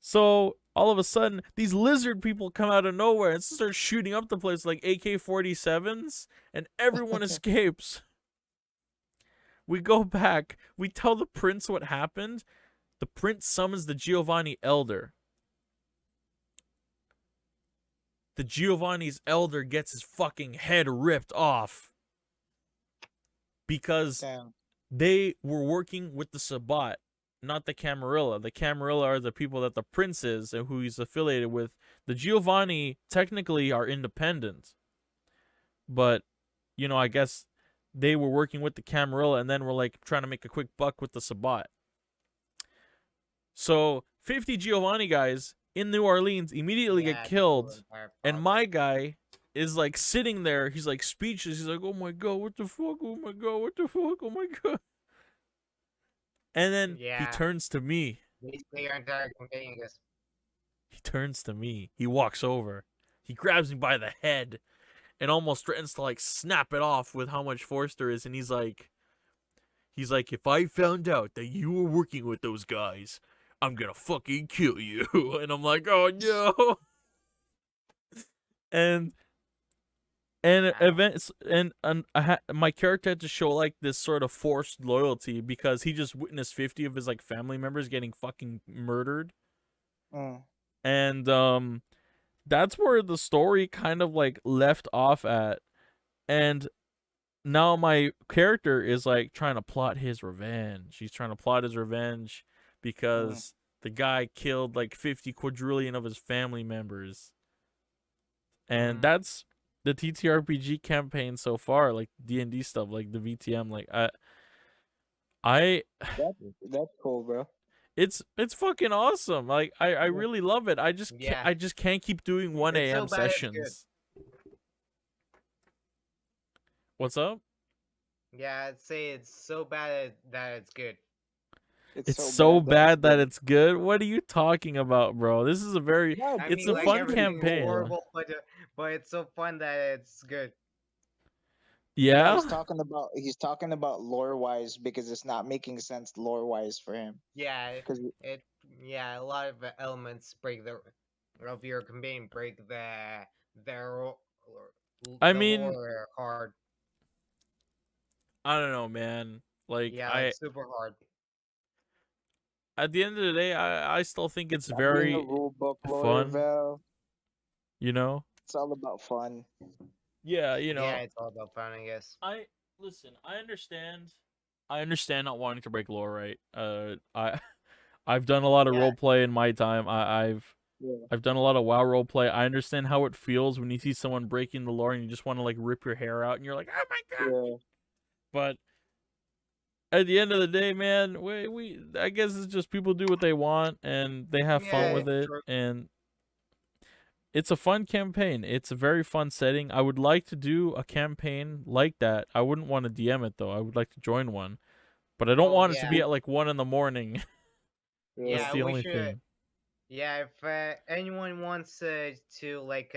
So all of a sudden, these lizard people come out of nowhere and start shooting up the place like AK-47s, and everyone escapes. We go back. We tell the prince what happened. The prince summons the Giovanni elder. The Giovanni's elder gets his fucking head ripped off because Damn. they were working with the Sabbat, not the Camarilla. The Camarilla are the people that the prince is and who he's affiliated with. The Giovanni technically are independent, but I guess they were working with the Camarilla and then were like trying to make a quick buck with the Sabbat. So 50 Giovanni guys in New Orleans immediately get Yeah, the whole killed, entire and plot. my guy is like sitting there. He's like speechless. He's like, "Oh my god, what the fuck? Oh my god, what the fuck? Oh my god!" And then he Yeah, turns to me. basically your entire campaign is. He turns to me. He walks over. He grabs me by the head and almost threatens to like snap it off with how much force there is. And he's like, if I found out that you were working with those guys, I'm gonna fucking kill you. And I'm like, oh no. And Wow. events and my character had to show like this sort of forced loyalty because he just witnessed 50 of his like family members getting fucking murdered. Mm. And that's where the story kind of like left off at. And now my character is like trying to plot his revenge. He's trying to plot his revenge Mm. because the guy killed like 50 quadrillion of his family members. And Mhm. that's the TTRPG campaign so far, like D&D stuff, like the VTM. Like I That's cool, bro. it's fucking awesome. Like I Yeah. really love it. Yeah, I just can't keep doing 1 it's so a.m. bad it's good. sessions. What's up? Yeah, I'd say it's so bad that it's good. It's It's so so bad that it's bad that good. it's good. What are you talking about, bro? This is a very Yeah, I it's mean, a like fun basically, everything's campaign. horrible, but it's so fun that it's good. no, Yeah? he's talking about lore wise because it's not making sense lore wise for him. Yeah, Because it yeah, a lot of elements break the of your campaign break the I the mean, lore hard. I don't know, man. Like Yeah, like I super hard. at the end of the day, I still think it's stop being a very rule book lawyer, fun, Val. you know? It's all about fun. Yeah, Yeah, it's all about fun, I guess. I listen, I understand not wanting to break lore, right? I've done a lot of Yeah, role play in my time. Yeah, I've done a lot of WoW role play. I understand how it feels when you see someone breaking the lore and you just want to like rip your hair out and you're like, "Oh my god." yeah, But at the end of the day, man, we I guess it's just people do what they want and they have fun yeah, yeah. with it's it, true. and it's a fun campaign. It's a very fun setting. I would like to do a campaign like that. I wouldn't want to DM it though. I would like to join one, but I don't Oh want it to yeah, be at like 1 in the morning. That's Yeah. yeah, the we only should. thing. Yeah, if anyone wants to like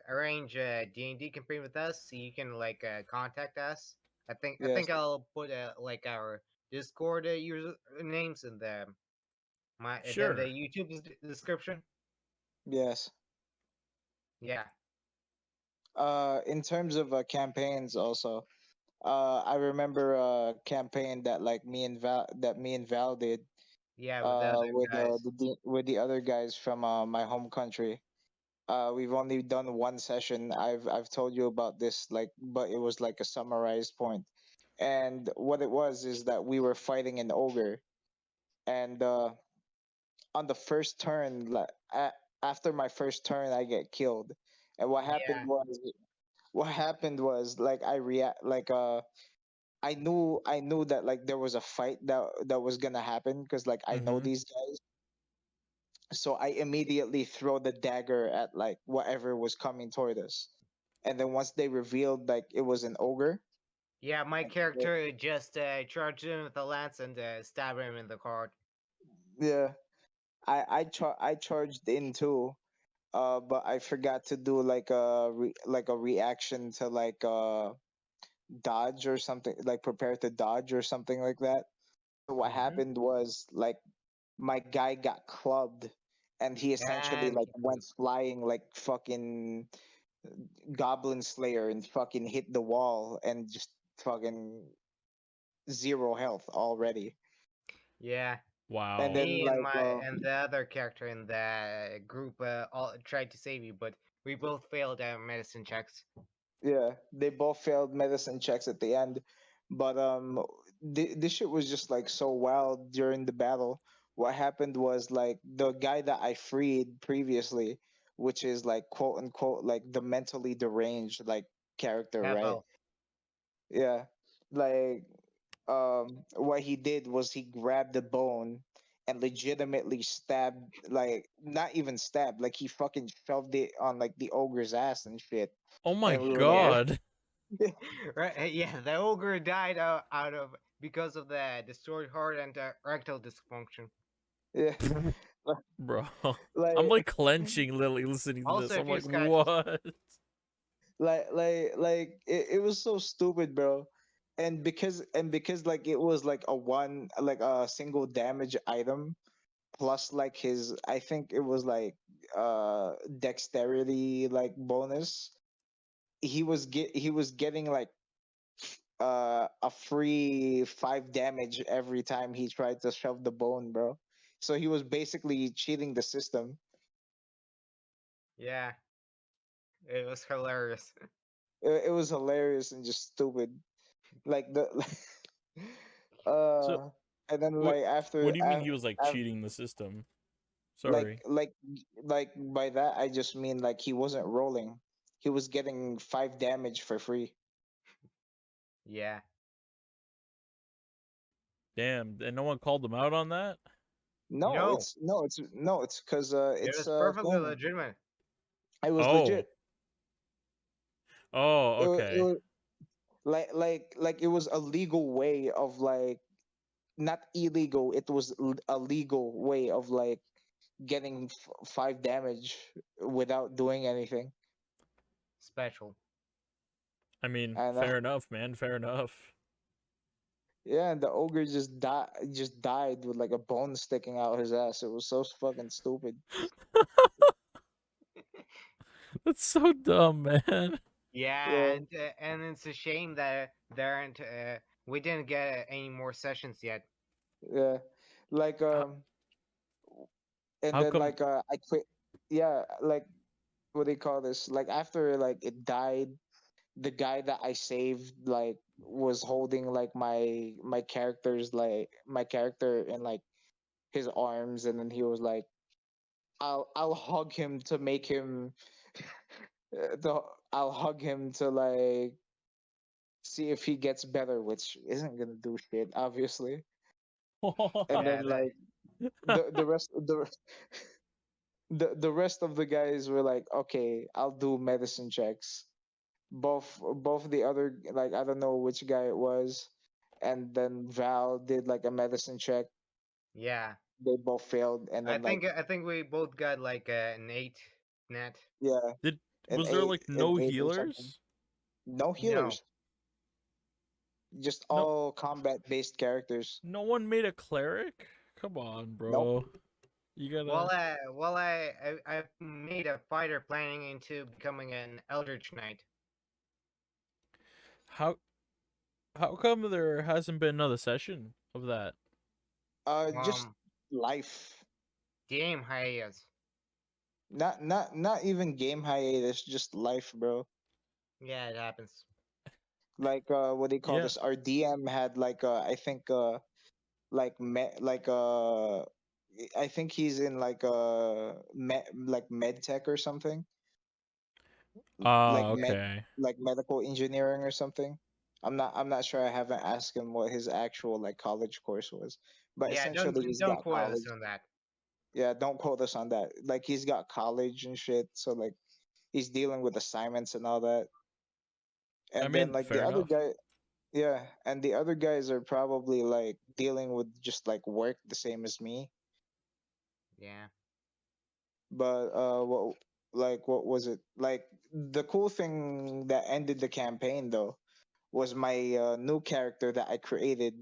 arrange a D&D campaign with us, you can like contact us. I think Yes. I'll put like our Discord user names in the Sure. YouTube description. Yes. Yeah, In terms of campaigns, also, I remember a campaign that like me and Val did yeah, with the other guys. with the other guys from my home country. We've only done one session. I've told you about this, like, but it was like a summarized point. And what it was is that we were fighting an ogre, and on the first turn, after my first turn, I get killed. And Yeah. what happened was like I knew that like there was a fight that was gonna happen because like I know Mhm. these guys, so I immediately throw the dagger at like whatever was coming toward us, and then once they revealed like it was an ogre, Yeah, my uh, character just charged him with a lance and stabbed him in the card. yeah, I charged in too, but I forgot to do like like a reaction to like dodge or something, like prepare to dodge or something like that. So what Mhm. happened was like my guy got clubbed, and he essentially And like went flying like fucking Goblin Slayer and fucking hit the wall and just fucking zero health already. Yeah, And Wow. then me and like my and the other character in the group all tried to save you, but we both failed our medicine checks. yeah, they both failed medicine checks at the end. But this shit was just like so wild during the battle. What happened was like the guy that I freed previously, which is like quote unquote like the mentally deranged like character, right? Level. Yeah. Like what he did was he grabbed the bone and legitimately stabbed, like not even stabbed, like he fucking shoved it on like the ogre's ass and shit. Oh my And we were like, Yeah, what? god. right. Yeah, the ogre died out of because of the destroyed heart and erectile dysfunction. Yeah. Bro. I'm like like clenching literally listening to Also, this. a I'm few like, scratches. what? it was so stupid, bro. And because like it was like a one like a single damage item plus like his, I think it was like dexterity like bonus. He was getting like a free 5 damage every time he tried to shove the bone, bro. So he was basically cheating the system. Yeah, it was hilarious. It was hilarious and just stupid. Like the So and then what like what after do you mean he was like cheating the system? like Sorry. like like by that I just mean like he wasn't rolling. He was getting 5 damage for free. Yeah, Damn, and no one called him out on that? no, It's because it it's was perfectly thing. legitimate. It was Oh. legit. Oh, It okay. was like it was a legal way of like, not illegal. It was a legal way of like getting 5 damage without doing anything. Special. I mean, And fair enough, man. Fair enough. yeah, and the ogre just died with like a bone sticking out his ass. It was so fucking stupid. That's so dumb, man. Yeah, Yeah, and it's a shame that there aren't. We didn't get any more sessions yet. yeah. Like How, and how then come? like I quit. Yeah, like what do you call this? Like after like it died, the guy that I saved like was holding like my character in like his arms, and then he was like, I'll hug him to make him the I'll hug him to like see if he gets better, which isn't gonna do shit, obviously. And Yeah, then like the rest of the rest of the guys were like, okay, I'll do medicine checks. Both the other, like I don't know which guy it was, and then Val did like a medicine check. yeah. They both failed, and then like I think we both got like an 8 net. yeah, Did an was there eight like an no eight or something. healers? No No, healers, just No, all combat based characters. no one made a cleric. Come on, Nope. bro. You gotta. I made a fighter planning into becoming an Eldritch Knight. How how come there hasn't been another session of that? Just Um, life. game hiatus. Not even game hiatus, just life, bro. Yeah, it happens. Like what do you call Yeah. this? Our DM had like I think like I think he's in like like med tech or something, like Okay. medical engineering or something. I'm not sure. I haven't asked him what his actual like college course was, but Yeah, essentially he's don't got quote us college. on that. Yeah, don't quote us on that. Like he's got college and shit, so like he's dealing with assignments and all that. I And then mean, like the fair other enough. guy, yeah, and the other guys are probably like dealing with just like work the same as me. Yeah, But what was it? Like the cool thing that ended the campaign though was my new character that I created,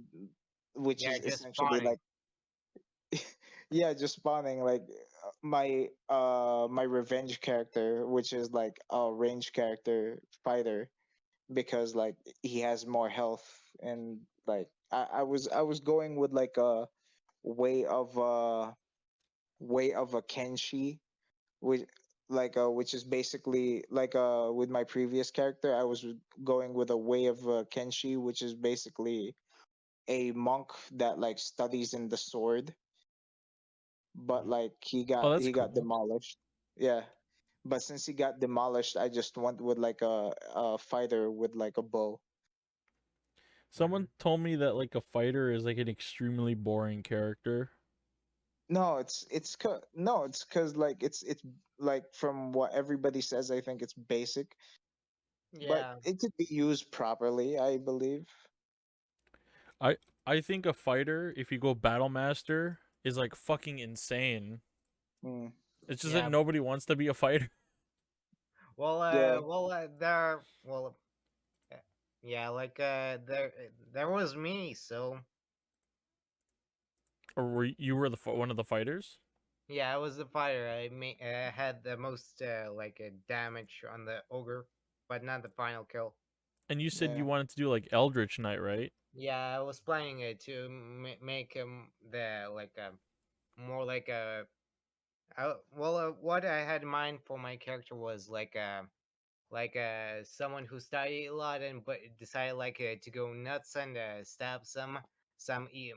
which yeah, is just essentially spawning. like yeah, just spawning like my revenge character, which is like a range character fighter, because like he has more health and like I was going with like a way of a Kenshi, which which is basically with my previous character. I was going with a way of Kenshi, which is basically a monk that like studies in the sword, but like Oh, that's he got cool. demolished. Yeah, but since he got demolished, I just went with like a fighter with like a bow. Someone told me that like a fighter is like an extremely boring character. No, no, it's because like it's like from what everybody says, I think it's basic, but Yeah. it could be used properly, I believe. I I think a fighter, if you go battle master, is like fucking insane. Mm. It's just that Yeah. nobody wants to be a fighter. Yeah, There, uh, yeah, like there was me. So Or you were the one of the fighters? yeah, I was the fighter. Had the most damage on the ogre, but not the final kill. And you said yeah. you wanted to do like Eldritch Knight, right? Yeah, I was planning it to make him the more like a what I had in mind for my character was someone who studied a lot and but decided to go nuts and stab some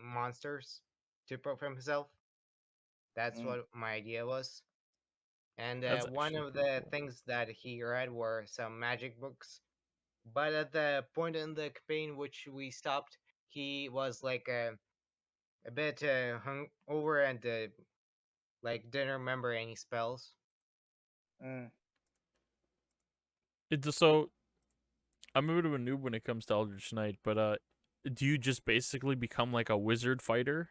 monsters to prove himself. That's Mm. what my idea was. And That's one actually of pretty the cool. things that he read were some magic books. But at the point in the campaign which we stopped, he was a bit hung over and didn't remember any spells. Mm. It's so I'm a bit of a noob when it comes to Eldritch Knight, but do you just basically become like a wizard fighter?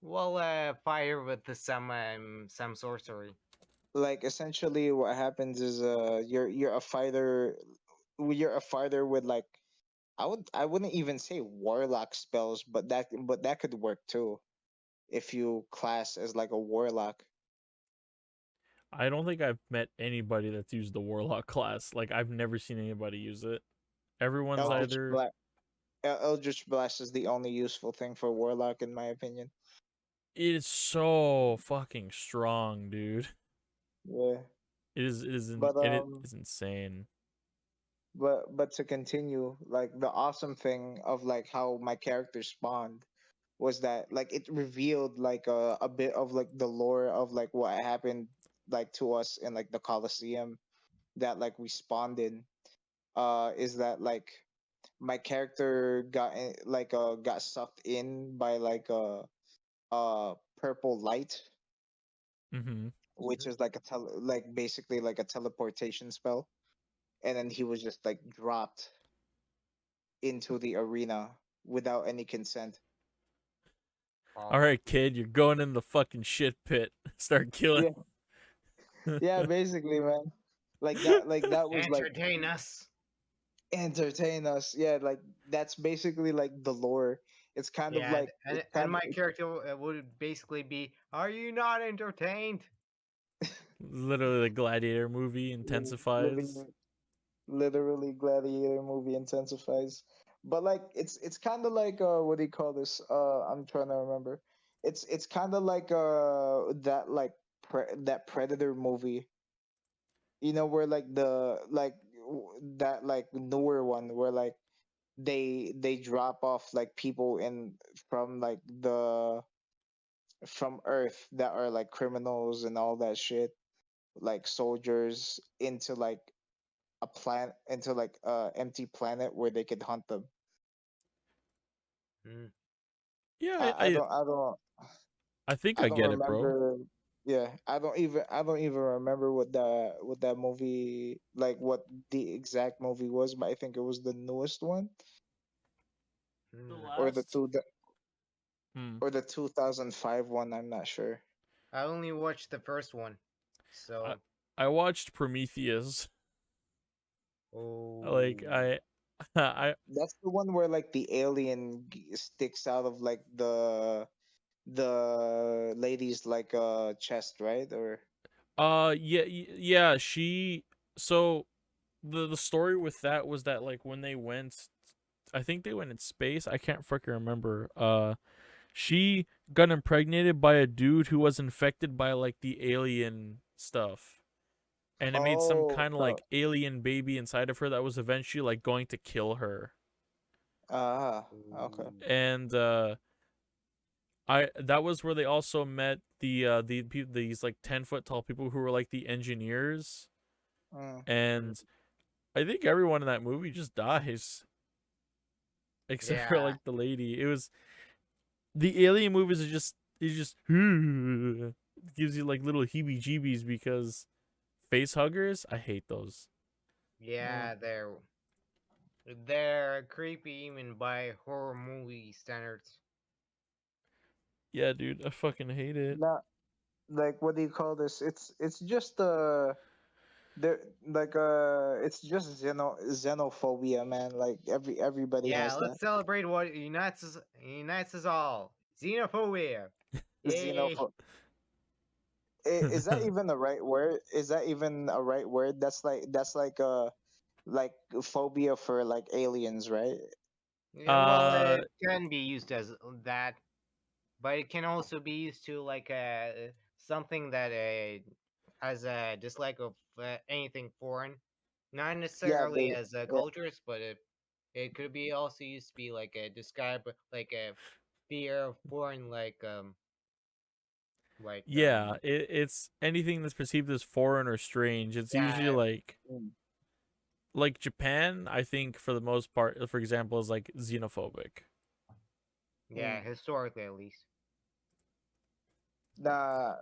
Well, fire with some sorcery. Like essentially, what happens is you're a fighter. You're a fighter with like I wouldn't even say warlock spells, but that could work too if you class as like a warlock. I don't think I've met anybody that's used the warlock class. Like I've never seen anybody use it. Everyone's Well, Eldritch either Blast. Eldritch Blast is the only useful thing for warlock, in my opinion. it is so fucking strong, dude. Yeah, but It is insane. but to continue, like the awesome thing of like how my character spawned was that like it revealed like a bit of like the lore of like what happened like to us in like the Colosseum that like we spawned in. Is that like my character got sucked in by like a purple light, Mm-hmm. which is like like basically like a teleportation spell, and then he was just like dropped into the arena without any consent. All oh, right, kid, you're going in the fucking shit pit. Start killing. Yeah, yeah, basically, man. Like that was like entertain us. entertain us. Yeah, like that's basically like the lore. It's kind of Yeah, like and my character would basically be, "Are you not entertained?" Literally, the Gladiator movie intensifies. living literally gladiator movie intensifies. But like it's kind of like what do you call this? I'm trying to remember. It's kind of like that like that Predator movie, where like that like newer one where like they drop off like people in from like the from Earth that are like criminals and all that shit, like soldiers into like a planet, into like empty planet where they could hunt them. Hmm. Yeah, I don't I don't I think I I don't get it, bro. remember. Yeah, I don't even remember what that movie, like what the exact movie was, but I think it was the newest one, The Hmm. or the last. two Hmm. or the 2005 one. I'm not sure. I only watched the first one, I so I watched Prometheus. Like oh I That's the one where like the alien sticks out of like the lady's like chest, right? Or yeah yeah she so the story with that was that like when they went I think they went in space. I can't freaking remember. She got impregnated by a dude who was infected by like the alien stuff. And it made some Oh, kind of so like alien baby inside of her that was eventually like going to kill her. okay. Ooh. And I that was where they also met these like 10-foot tall people who were like the engineers. Mm. And I think everyone in that movie just dies except for Yeah, like the lady. It was the alien movies are just it just gives you like little heebie-jeebies because face huggers, I hate those. Mm. yeah, they're creepy even by horror movie standards. Yeah, dude, I fucking hate it. Not like, what do you call this? It's just there like it's just xenophobia, man. Like everybody Yeah, has that. let's celebrate what unites us all. Xenophobia. Yay. Xenopho is that even the right word? Is that even a right word? That's like like phobia for like aliens, right? Yeah, well, uh it can be used as that, but it can also be used to like something that has a dislike of anything foreign, not Yeah, necessarily they as yeah, cultures, but it could be also used to be like a describe like a fear of foreign like yeah, it's anything that's perceived as foreign or strange. It's usually yeah mm, like Japan, I think for the most part, for example, is like xenophobic. yeah mm. historically at least. Nah,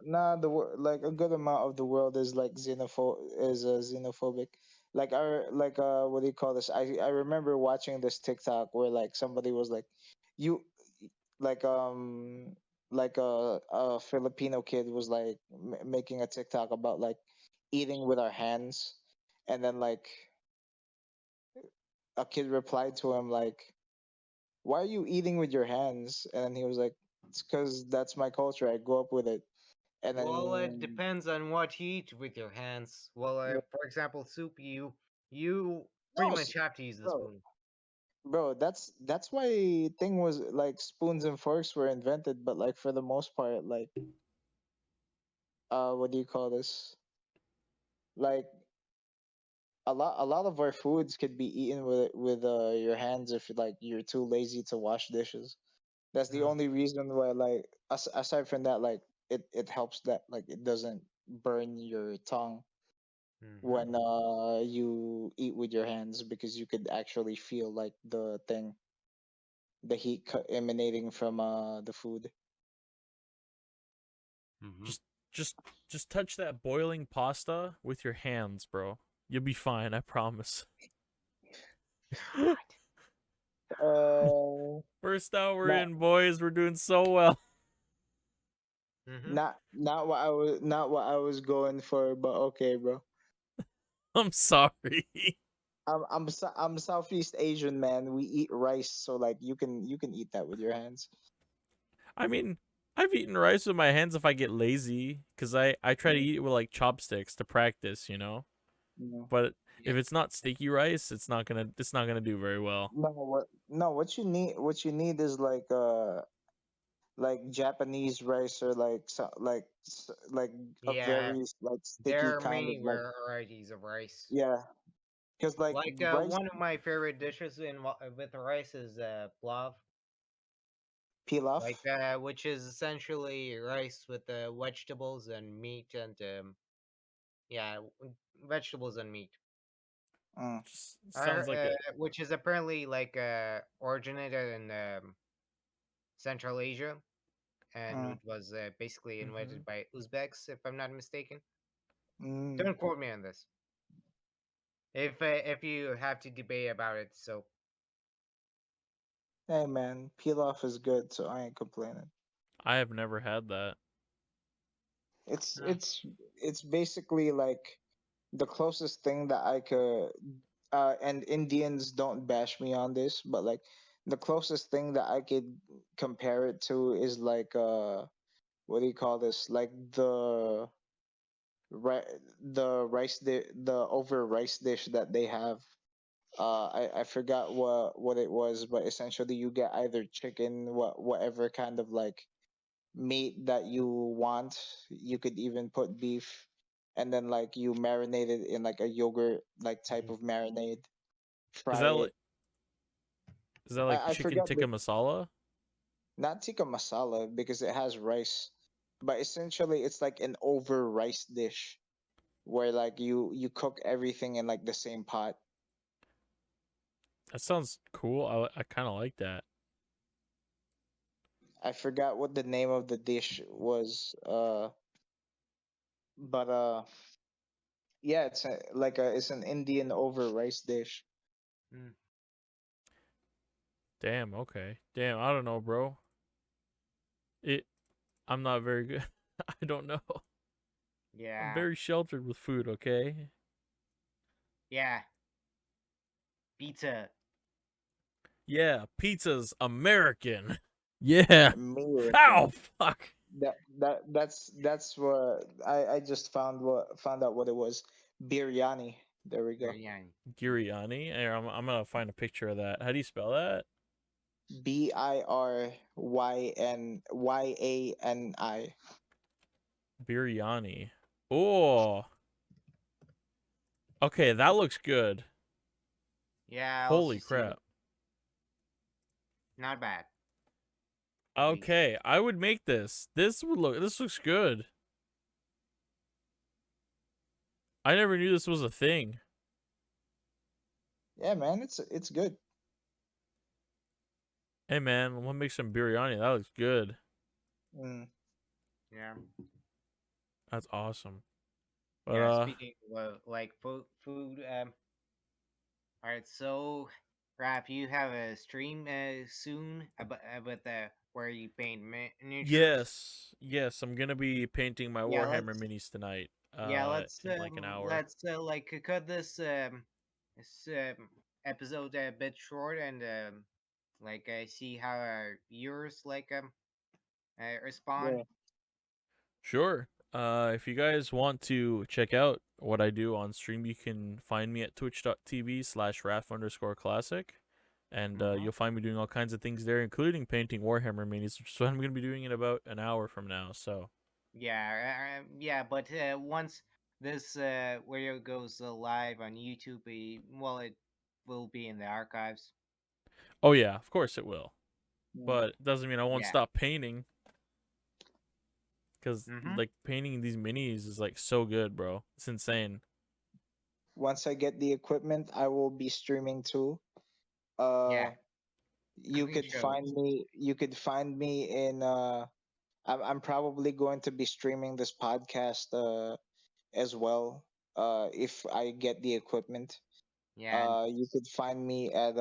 like a good amount of the world is like xenophobic. Like what do you call this? I remember watching this TikTok where like somebody was like, you like like a Filipino kid was like making a TikTok about like eating with our hands, and then like a kid replied to him like, "Why are you eating with your hands?" And then he was like, "It's because that's my culture. I grew up with it." And Well, it then depends on what you eat with your hands. Well, for example, soup, you pretty no, much have to use the bro, spoon. bro, that's why thing was like spoons and forks were invented, but like for the most part, like what do you call this? Like a lot of our foods could be eaten with your hands if like you're too lazy to wash dishes. That's the Mm, only reason why like aside from that, like it helps that like it doesn't burn your tongue mm-hmm. when you eat with your hands, because you could actually feel like the heat emanating from the food. Mm-hmm. Just just just touch that boiling pasta with your hands, bro. You'll be fine, I promise. God. Uh, First hour not in, boys, we're doing so well. Mm-hmm. not what I was going for, but okay, bro. I'm sorry. I'm Southeast Asian, man. We eat rice, so like you can eat that with your hands. I mean, I've eaten rice with my hands if I get lazy, cause I try to Mm, eat it with like chopsticks to practice, you know. mm. But Yeah. if it's not sticky rice, it's not gonna do very well. What you need is like Japanese rice, or like like a Yeah. very like There sticky are kind of many like, varieties of rice. yeah, because like Like rice one of my favorite dishes with rice is plov, pilaf. like which is essentially rice with vegetables and meat and yeah, vegetables and meat. Mm, Just sounds like a Which is apparently like originated in Central Asia, and mm, it was basically Mhm. invented by Uzbeks, if I'm not mistaken. mm. Don't quote me on this. If you have to debate about it, so Hey man, pilaf is good, so I ain't complaining. I have never had that. It's mm, it's it's basically like the closest thing that I could, and Indians don't bash me on this, but like the closest thing that I could compare it to is like what do you call this? Like the rice the over rice dish that they have I forgot what it was, but essentially you get either chicken, whatever kind of like meat that you want. You could even put beef, and then like you marinate it in like a yogurt like type Mhm. of marinade. Is Fry that it. like I chicken forgot tikka masala? not tikka masala because it has rice, but essentially it's like an over rice dish where like you cook everything in like the same pot. That sounds cool. I kind of like that. I forgot what the name of the dish was, but yeah, it's an Indian over rice dish. Mm. Damn. Okay. Damn. I don't know, bro. It. I'm not very good. I don't know. I'm Yeah. very sheltered with food. Okay. Yeah. Pizza. Yeah. Pizza's American. Yeah. Ow. American. Fuck. That's what I just found out what it was. Biryani. There we go. Biryani. Biryani. Here, I'm gonna find a picture of that. How do you spell that? Biryani. Biryani. Oh. Okay, that looks good. Yeah, I also Holy seen it. crap. Not bad. At least. Okay, I would make this. This looks good. I never knew this was a thing. Yeah, man, it's good. Hey man, I'm gonna make some biryani. That looks good. Mm. Yeah. That's awesome. But Yeah. Speaking of like food. All right. So, Raff, you have a stream soon about the where you paint miniatures. yes, I'm gonna be painting my Yeah. Warhammer Let's. minis tonight. Yeah. Let's. In like an hour. Like cut this episode a bit short and like see how our viewers like respond. Yeah. Sure. If you guys want to check out what I do on stream, you can find me at twitch.tv/Raff_classic. And Mm-hmm. you'll find me doing all kinds of things there, including painting Warhammer minis, which is what I'm going to be doing in about an hour from now. So, Yeah. But once this video goes live on YouTube, it will be in the archives. oh yeah, of course it will. Mm. But it doesn't mean I won't Yeah. stop painting. Because, Mm-hmm. like, painting these minis is, like, so good, bro. It's insane. Once I get the equipment, I will be streaming too. Yeah. Uh, you Cooking could find shows. me. You could find me in. I'm probably going to be streaming this podcast as well. If I get the equipment. Yeah. And You could find me at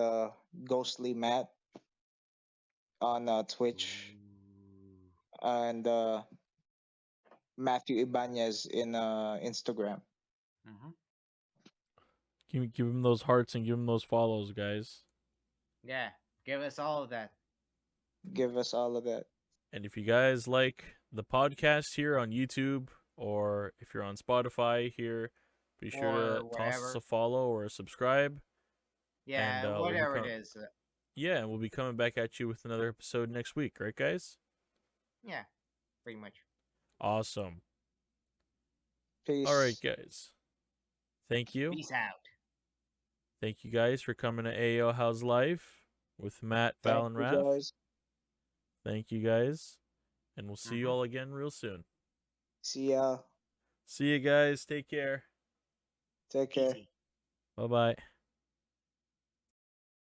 Ghostly Matt on Twitch ooh. and Matthew Ibanez in Instagram. Mm-hmm. Give him those hearts and give him those follows, guys. Yeah. Give us all of that. Give us all of that. And if you guys like the podcast here on YouTube, or if you're on Spotify here, be sure to Or toss us whatever. a follow or a subscribe. Yeah, And whatever it is. yeah, we'll be coming back at you with another episode next week, right, guys? Yeah, pretty much. Awesome. All right, Peace. guys. Thank you. Peace out. Thank you guys for coming to Ayyo How's Life with Matt, Val, Thank and you Raff. guys. Thank you guys. And we'll see you Mhm. all again real soon. See ya. See you guys. Take care. Take care. Peacey. Bye bye.